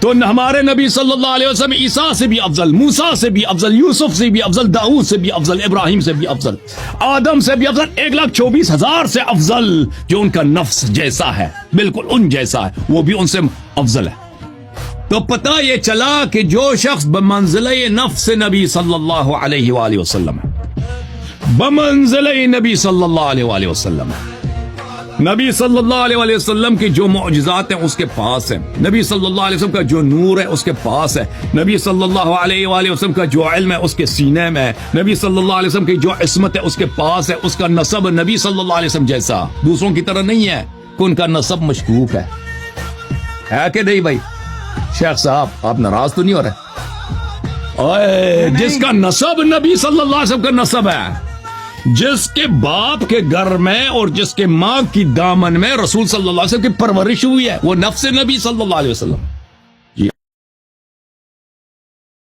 تو ہمارے نبی صلی اللہ علیہ وسلم عیسیٰ سے بھی افضل، موسیٰ سے بھی افضل، یوسف سے بھی افضل، داؤد سے بھی افضل، ابراہیم سے بھی افضل، آدم سے بھی افضل، 1,24,000 سے افضل، جو ان کا نفس جیسا ہے، بالکل ان جیسا ہے، وہ بھی ان سے افضل ہے۔ تو پتہ یہ چلا کہ جو شخص بمنزلہ نفس نبی صلی اللہ علیہ وآلہ وسلم ہے، بمنزلہ نبی صلی اللہ علیہ وآلہ وسلم ہے، نبی صلی اللہ علیہ وآلہ وسلم کی جو معجزات ہیں اس کے پاس ہیں، نبی صلی اللہ علیہ وسلم کا جو نور ہے اس کے پاس ہے، نبی صلی اللہ علیہ وآلہ وسلم کا جو علم ہے اس کے سینے میں ہے، نبی صلی اللہ علیہ وسلم کی جو عصمت ہے اس کے پاس ہے، اس کا نسب نبی صلی اللہ علیہ وسلم جیسا دوسروں کی طرح نہیں ہے کہ ان کا نسب مشکوک ہے کہ نہیں بھائی؟ شیخ صاحب آپ ناراض تو نہیں ہو رہے؟ جس کا نسب نبی صلی اللہ علیہ وسلم کا نسب ہے، جس کے باپ کے گھر میں اور جس کے ماں کی دامن میں رسول صلی اللہ علیہ وسلم کی پرورش ہوئی ہے، وہ نفس نبی صلی اللہ علیہ وسلم